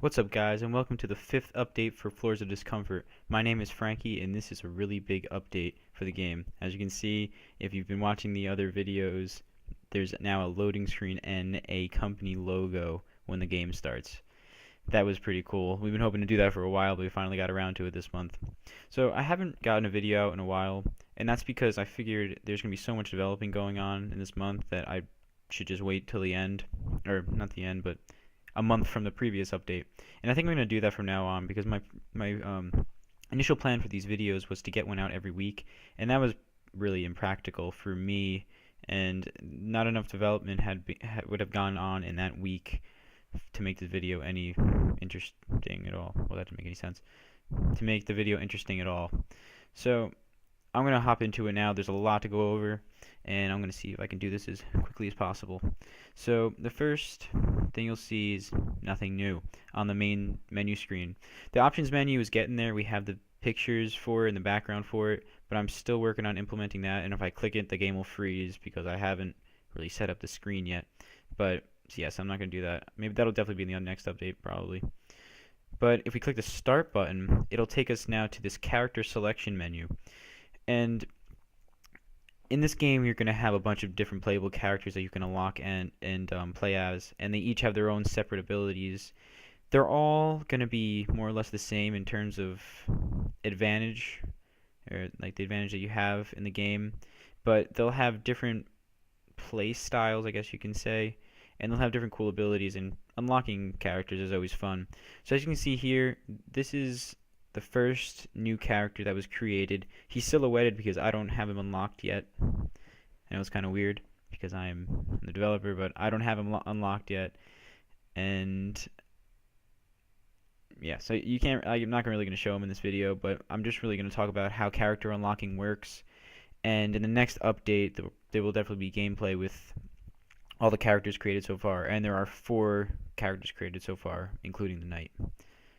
What's up, guys, and welcome to the 5th update for Floors of Discomfort. My name is Frankie, and this is a really big update for the game. As you can see, if you've been watching the other videos, there's now a loading screen and a company logo when the game starts. That was pretty cool. We've been hoping to do that for a while, but we finally got around to it this month. So I haven't gotten a video out in a while, and that's because I figured there's going to be so much developing going on in this month that I should just wait till the end, or not the end, but a month from the previous update. And I think I'm going to do that from now on because my initial plan for these videos was to get one out every week, and that was really impractical for me, and not enough development would have gone on in that week to make this video any interesting at all. Well, that didn't make any sense. To make the video interesting at all. So I'm going to hop into it now. There's a lot to go over, and I'm going to see if I can do this as quickly as possible. So the first thing you'll see is nothing new on the main menu screen. The options menu is getting there. We have the pictures for it and the background for it, but I'm still working on implementing that, and if I click it, the game will freeze because I haven't really set up the screen yet. But yes, I'm not going to do that. Maybe that'll definitely be in the next update, probably. But if we click the start button, it'll take us now to this character selection menu. And in this game, you're going to have a bunch of different playable characters that you can unlock and play as, and they each have their own separate abilities. They're all going to be more or less the same in terms of advantage, or like the advantage that you have in the game, but they'll have different play styles, I guess you can say, and they'll have different cool abilities, and unlocking characters is always fun. So as you can see here, this is the first new character that was created. He's silhouetted because I don't have him unlocked yet. I know it's kind of weird because I'm the developer, but I don't have him unlocked yet. And yeah, so you can't. I'm not really going to show him in this video, but I'm just really going to talk about how character unlocking works. And in the next update, there will definitely be gameplay with all the characters created so far, and there are 4 characters created so far, including the knight.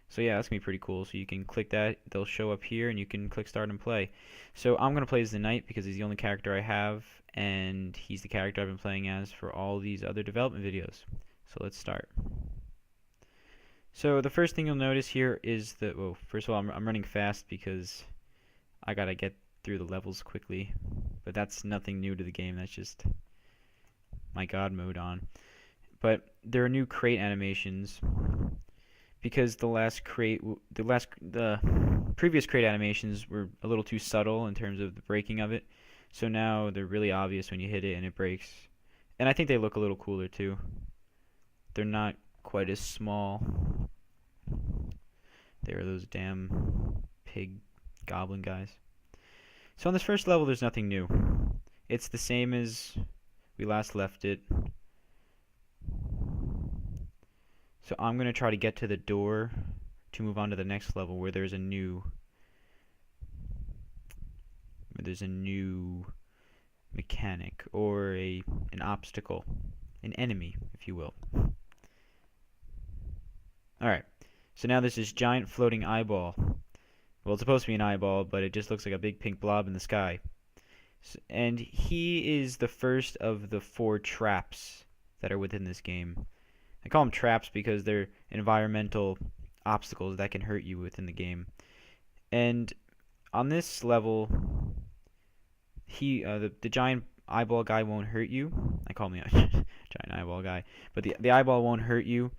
So yeah, that's going to be pretty cool. So you can click that, they'll show up here, and you can click start and play. So I'm going to play as the knight because he's the only character I have, and he's the character I've been playing as for all these other development videos. So let's start. So the first thing you'll notice here is that, well, first of all, I'm running fast because I got to get through the levels quickly. But that's nothing new to the game, that's just my God mode on. But there are new crate animations because the previous crate animations were a little too subtle in terms of the breaking of it. So now they're really obvious when you hit it and it breaks. And I think they look a little cooler too. They're not quite as small. There are those damn pig goblin guys. So on this first level there's nothing new. It's the same as we last left it. So I'm going to try to get to the door to move on to the next level where there's a new mechanic or an obstacle, an enemy, if you will. Alright, so now there's this giant floating eyeball. Well, it's supposed to be an eyeball, but it just looks like a big pink blob in the sky. And he is the first of the 4 traps that are within this game. I call them traps because they're environmental obstacles that can hurt you within the game. And on this level, the giant eyeball guy won't hurt you. I call him the giant eyeball guy, but the eyeball won't hurt you.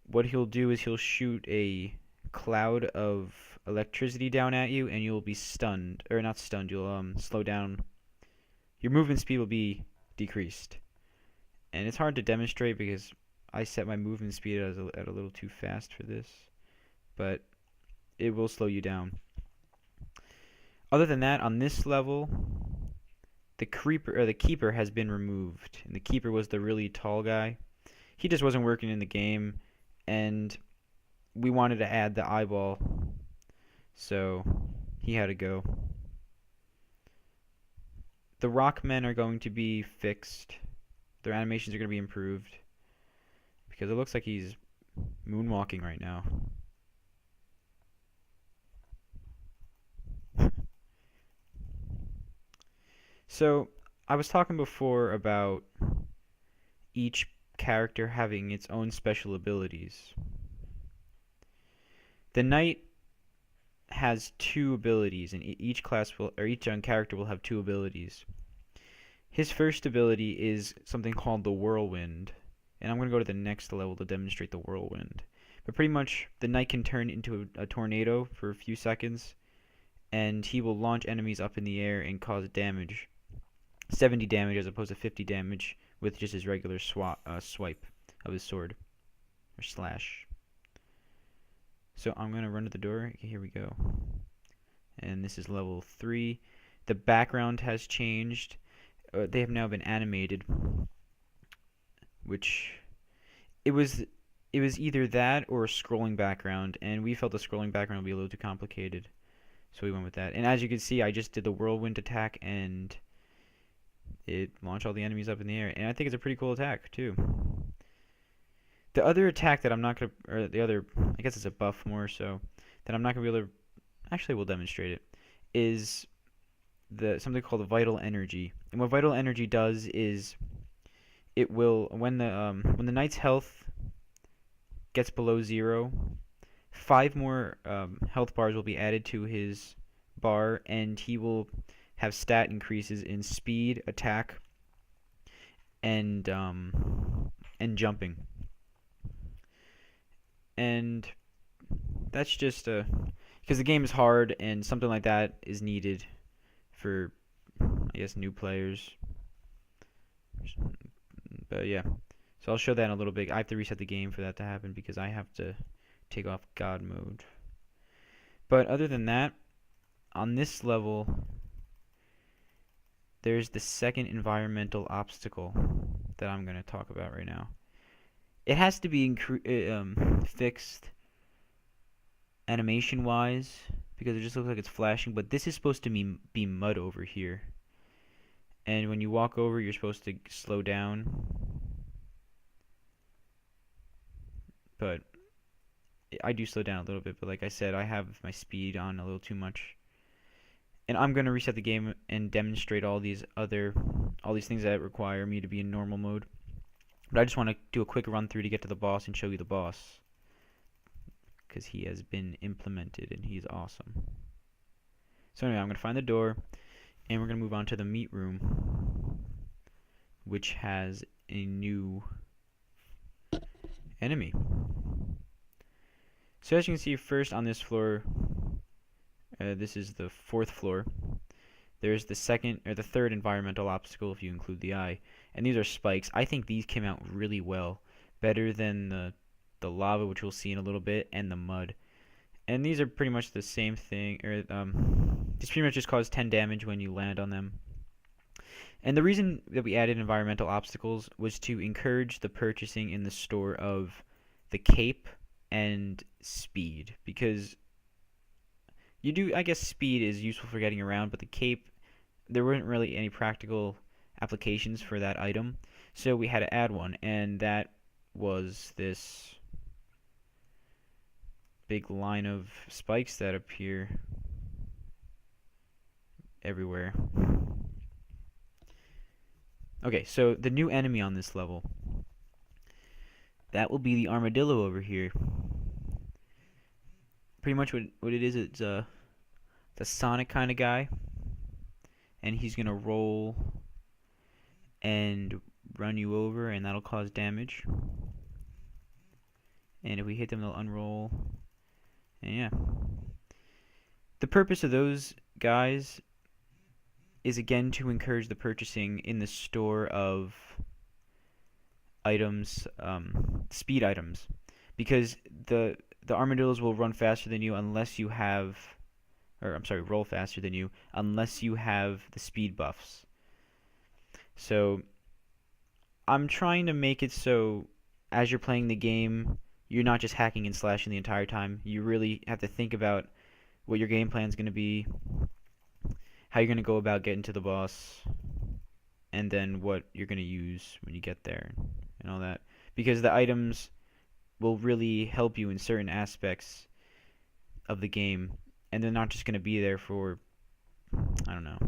What he'll do is he'll shoot a cloud of electricity down at you, and you'll be stunned, or not stunned. You'll slow down. Your movement speed will be decreased, and it's hard to demonstrate because I set my movement speed at a little too fast for this, but it will slow you down. Other than that, on this level, the keeper has been removed, and the keeper was the really tall guy. He just wasn't working in the game, and we wanted to add the eyeball, so he had to go. The rock men are going to be fixed. Their animations are going to be improved because it looks like he's moonwalking right now. So I was talking before about each character having its own special abilities. The knight has two abilities, and each class will, or each character will have two abilities. His first ability is something called the whirlwind, and I'm going to go to the next level to demonstrate the whirlwind. But pretty much, the knight can turn into a tornado for a few seconds, and he will launch enemies up in the air and cause damage. 70 damage as opposed to 50 damage with just his regular swipe of his sword, or slash. So I'm going to run to the door. Okay, here we go. And this is level 3. The background has changed. They have now been animated, which it was either that or a scrolling background, and we felt the scrolling background would be a little too complicated, so we went with that. And as you can see, I just did the whirlwind attack, and it launched all the enemies up in the air, and I think it's a pretty cool attack too. The other attack that I'm not gonna, or the other, I guess it's a buff more so, that I'm not gonna be able to, actually we'll demonstrate it, is something called vital energy. And what vital energy does is it will, when the knight's health gets below 0, 5 more health bars will be added to his bar, and he will have stat increases in speed, attack, and jumping. And that's just because the game is hard, and something like that is needed for, I guess, new players. But yeah, so I'll show that in a little bit. I have to reset the game for that to happen because I have to take off God mode. But other than that, on this level, there's the second environmental obstacle that I'm going to talk about right now. It has to be fixed animation-wise because it just looks like it's flashing, but this is supposed to be mud over here. And when you walk over, you're supposed to slow down. But I do slow down a little bit, but like I said, I have my speed on a little too much. And I'm going to reset the game and demonstrate all these things that require me to be in normal mode. But I just want to do a quick run through to get to the boss and show you the boss, because he has been implemented and he's awesome. So anyway, I'm going to find the door, and we're going to move on to the meat room, which has a new enemy. So as you can see, first on this floor, this is the 4th floor. There's the third environmental obstacle if you include the eye, and these are spikes. I think these came out really well, better than the lava, which we'll see in a little bit, and the mud. And these are pretty much the same thing, these pretty much just cause 10 damage when you land on them. And the reason that we added environmental obstacles was to encourage the purchasing in the store of the cape and speed, because I guess speed is useful for getting around, but the cape, there weren't really any practical applications for that item, so we had to add one, and that was this big line of spikes that appear everywhere. Okay, so the new enemy on this level, that will be the armadillo over here. Pretty much what it is, it's a Sonic kind of guy, and he's gonna roll and run you over, and that'll cause damage. And if we hit them, they'll unroll. And yeah, the purpose of those guys is again to encourage the purchasing in the store of items, speed items, because the armadillos will run faster than you unless you have, or I'm sorry, roll faster than you unless you have the speed buffs. So I'm trying to make it so as you're playing the game, you're not just hacking and slashing the entire time. You really have to think about what your game plan is going to be, how you're going to go about getting to the boss, and then what you're going to use when you get there and all that. Because the items will really help you in certain aspects of the game, and they're not just going to be there for, I don't know,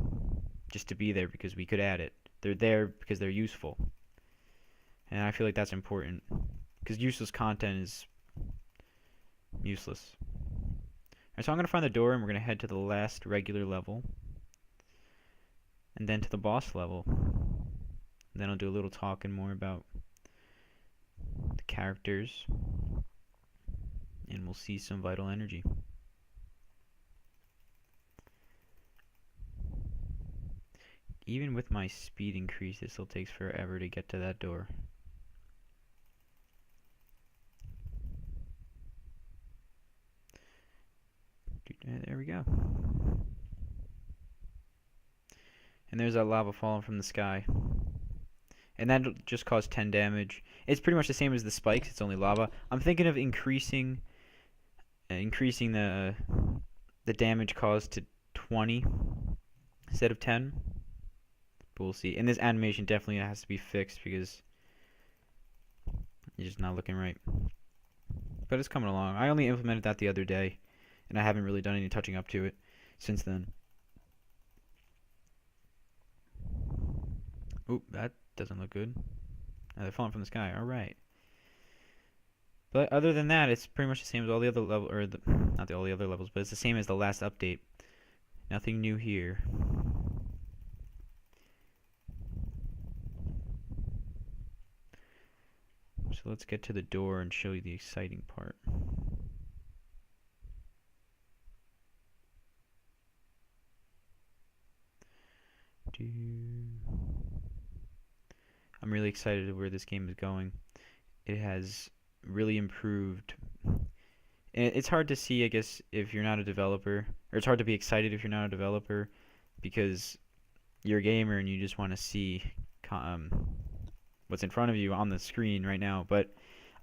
just to be there because we could add it. They're there because they're useful. And I feel like that's important, because useless content is useless. Alright, so I'm gonna find the door and we're gonna head to the last regular level. And then to the boss level. And then I'll do a little talking more about the characters. And we'll see some vital energy. Even with my speed increase, it still takes forever to get to that door. There we go. And there's that lava falling from the sky. And that'll just cause 10 damage. It's pretty much the same as the spikes, it's only lava. I'm thinking of increasing the damage caused to 20 instead of 10. But we'll see. And this animation definitely has to be fixed because it's just not looking right. But it's coming along. I only implemented that the other day, and I haven't really done any touching up to it since then. Oop, that doesn't look good. Oh, they're falling from the sky. Alright. But other than that, it's pretty much the same as all the other levels, or not all the other levels, but it's the same as the last update. Nothing new here. So let's get to the door and show you the exciting part. I'm really excited where this game is going. It has really improved. It's hard to see, I guess, if you're not a developer, or it's hard to be excited if you're not a developer, because you're a gamer and you just want to see what's in front of you on the screen right now. But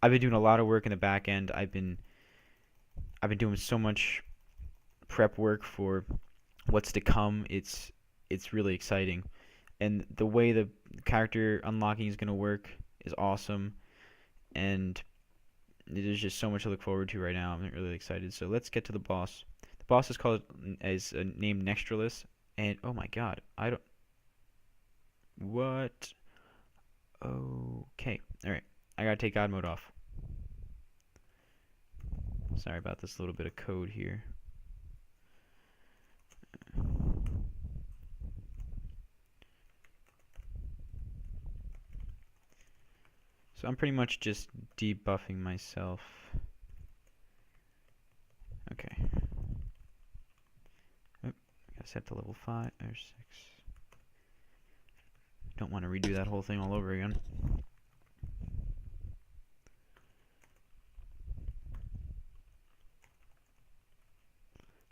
I've been doing a lot of work in the back end. I've been doing so much prep work for what's to come. It's really exciting, and the way the character unlocking is going to work is awesome, and there's just so much to look forward to right now. I'm really excited. So let's get to the boss. The boss is named Nextralis, and oh my god, what? Okay, alright. I gotta take God mode off. Sorry about this little bit of code here. So I'm pretty much just debuffing myself. Okay. Oh, I gotta set to level 5 or 6. Don't want to redo that whole thing all over again.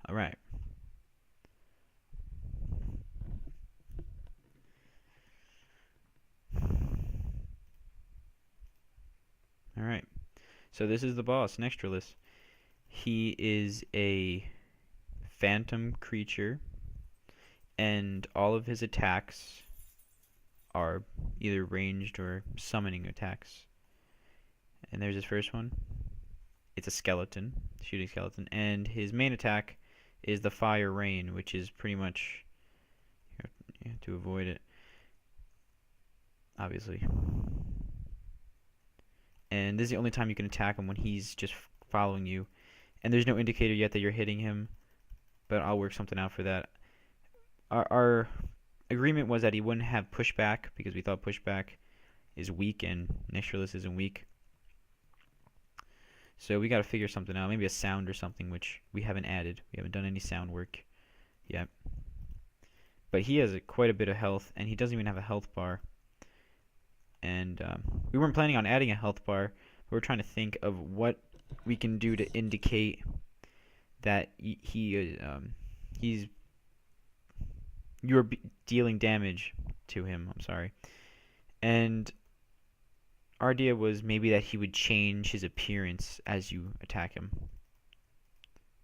Alright. Alright. So this is the boss, Nextralis. He is a phantom creature, and all of his attacks are either ranged or summoning attacks. And there's his first one. It's a skeleton, shooting skeleton, and his main attack is the fire rain, which is pretty much, you have to avoid it, obviously. And this is the only time you can attack him, when he's just following you. And there's no indicator yet that you're hitting him, but I'll work something out for that. Our agreement was that he wouldn't have pushback, because we thought pushback is weak and Nextralis isn't weak. So we gotta figure something out, maybe a sound or something, which we haven't added. We haven't done any sound work yet. But he has quite a bit of health, and he doesn't even have a health bar. And we weren't planning on adding a health bar, but we're trying to think of what we can do to indicate that you're dealing damage to him. I'm sorry. And our idea was maybe that he would change his appearance as you attack him.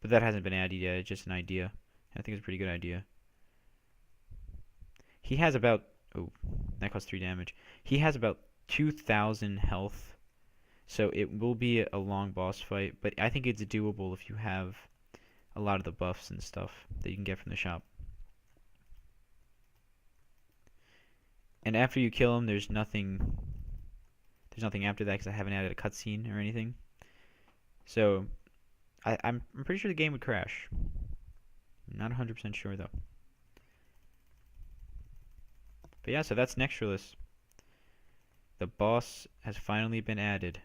But that hasn't been added yet. It's just an idea. I think it's a pretty good idea. He has about... Oh, that costs 3 damage. He has about 2,000 health. So it will be a long boss fight. But I think it's doable if you have a lot of the buffs and stuff that you can get from the shop. And after you kill him, there's nothing after that, because I haven't added a cutscene or anything. So I'm pretty sure the game would crash. Not 100% sure though. But yeah, so that's Nextralus. The boss has finally been added.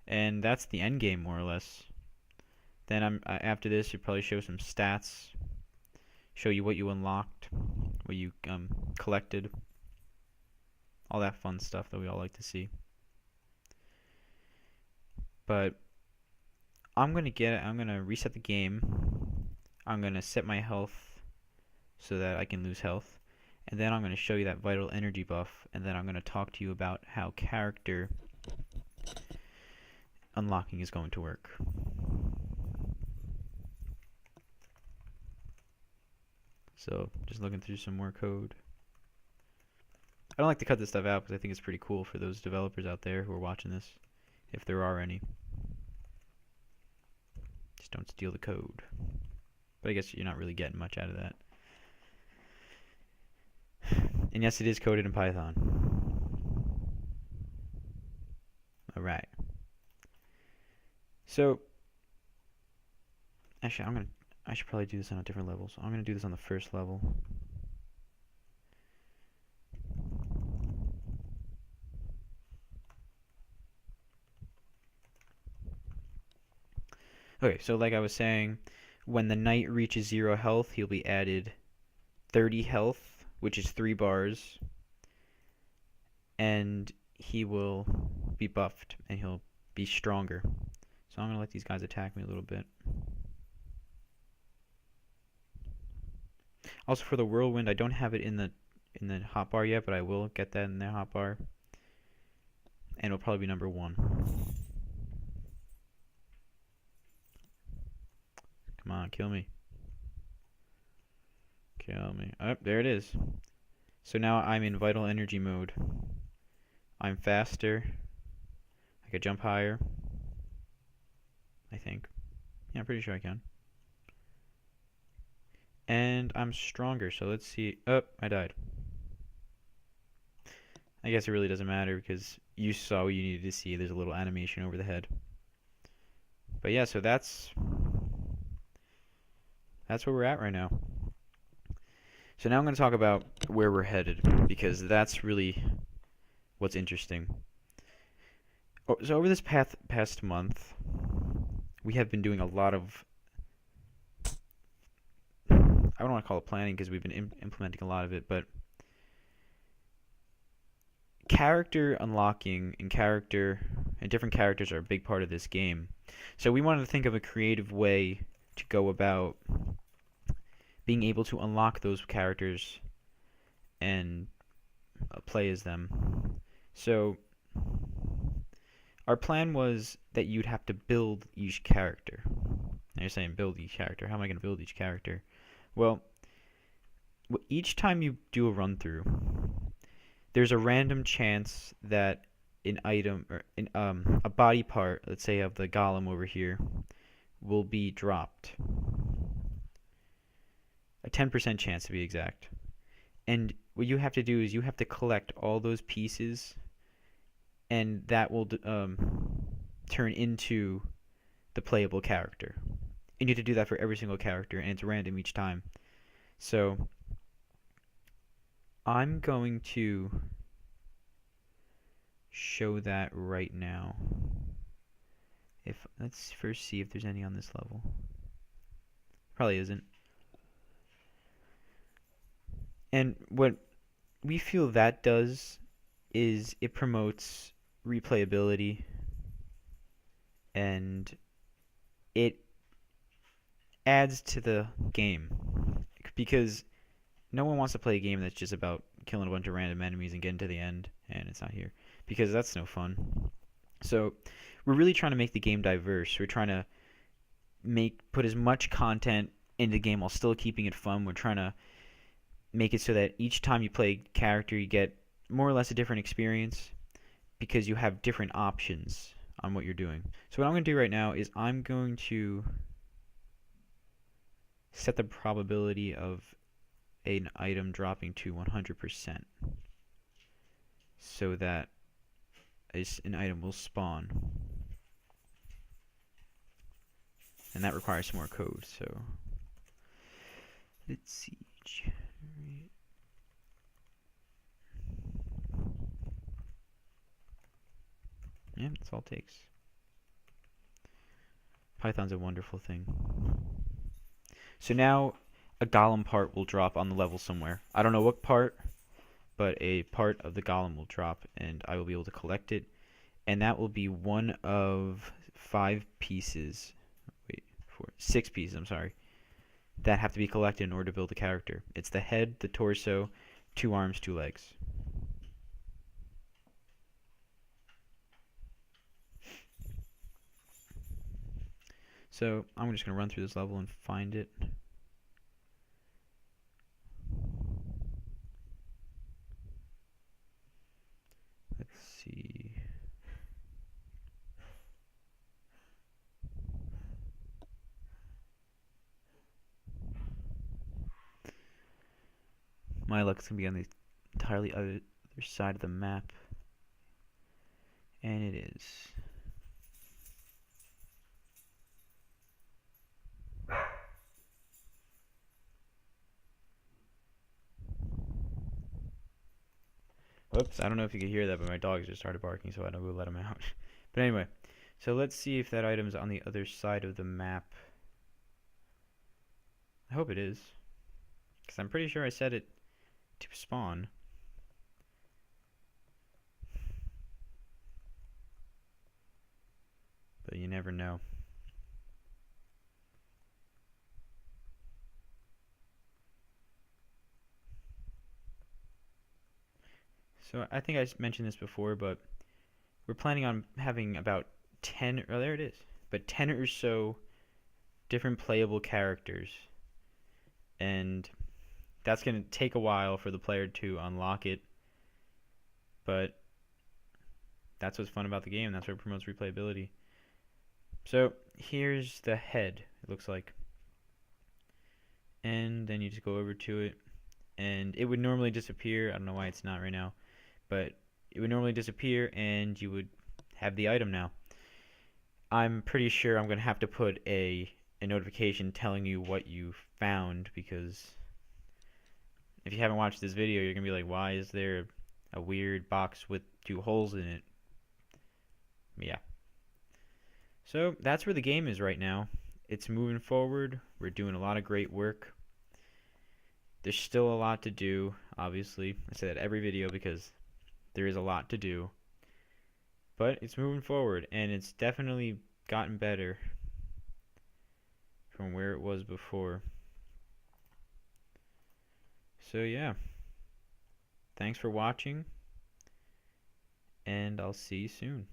And that's the end game, more or less. Then after this, you'll probably show some stats, show you what you unlocked, what you collected, all that fun stuff that we all like to see. But I'm gonna reset the game. I'm gonna set my health so that I can lose health, and then I'm gonna show you that vital energy buff, and then I'm gonna talk to you about how character unlocking is going to work. So, just looking through some more code. I don't like to cut this stuff out because I think it's pretty cool for those developers out there who are watching this, if there are any. Just don't steal the code. But I guess you're not really getting much out of that. And yes, it is coded in Python. Alright. So, actually, I should probably do this on a different level. So I'm gonna do this on the first level. Okay, so like I was saying, when the knight reaches 0 health, he'll be added 30 health, which is 3 bars, and he will be buffed, and he'll be stronger. So I'm gonna let these guys attack me a little bit. Also for the whirlwind, I don't have it in the hotbar yet, but I will get that in the hotbar. And it'll probably be number 1. Come on, kill me. Kill me. Oh, there it is. So now I'm in vital energy mode. I'm faster. I could jump higher. I think. Yeah, I'm pretty sure I can. And I'm stronger, so let's see. Oh, I died. I guess it really doesn't matter because you saw what you needed to see. There's a little animation over the head. But yeah, so that's where we're at right now. So now I'm going to talk about where we're headed because that's really what's interesting. So over this past month, we have been doing a lot of, I don't want to call it planning because we've been implementing a lot of it, but character unlocking and different characters are a big part of this game. So we wanted to think of a creative way to go about being able to unlock those characters and play as them. So our plan was that you'd have to build each character. Now you're saying build each character. How am I going to build each character? Well, each time you do a run through, there's a random chance that an item or a body part, let's say of the golem over here, will be dropped. A 10% chance to be exact. And what you have to do is you have to collect all those pieces, and that will turn into the playable character. And you have to do that for every single character, and it's random each time. So I'm going to show that right now. Let's first see if there's any on this level. Probably isn't. And what we feel that does is it promotes replayability, and it adds to the game, because no one wants to play a game that's just about killing a bunch of random enemies and getting to the end and it's not here, because that's no fun. So we're really trying to make the game diverse. We're trying to put as much content in the game while still keeping it fun. We're trying to make it so that each time you play a character you get more or less a different experience, because you have different options on what you're doing. So what I'm going to do right now is I'm going to set the probability of an item dropping to 100% so that an item will spawn. and that requires some more code. So let's see. Yeah, that's all it takes. Python's a wonderful thing. So now a golem part will drop on the level somewhere. I don't know what part, but a part of the golem will drop, and I will be able to collect it. And that will be one of 5 pieces. Wait, 6 pieces, I'm sorry. That have to be collected in order to build a character. It's the head, the torso, 2 arms, 2 legs. So I'm just going to run through this level and find it. Let's see. My luck's going to be on the entirely other side of the map. And it is. Whoops, I don't know if you could hear that, but my dogs just started barking, so I don't go let them out. But anyway, so let's see if that item's on the other side of the map. I hope it is, because I'm pretty sure I set it to spawn. But you never know. So I think I mentioned this before, but we're planning on having about 10, oh there it is, but 10 or so different playable characters. And that's going to take a while for the player to unlock it, but that's what's fun about the game. That's what promotes replayability. So here's the head, it looks like. And then you just go over to it, and it would normally disappear. I don't know why it's not right now, but it would normally disappear, and you would have the item now. I'm pretty sure I'm going to have to put a notification telling you what you found, because if you haven't watched this video, you're going to be like, why is there a weird box with 2 holes in it? Yeah. So that's where the game is right now. It's moving forward. We're doing a lot of great work. There's still a lot to do, obviously. I say that every video because there is a lot to do. But it's moving forward, and it's definitely gotten better from where it was before. So yeah. Thanks for watching, and I'll see you soon.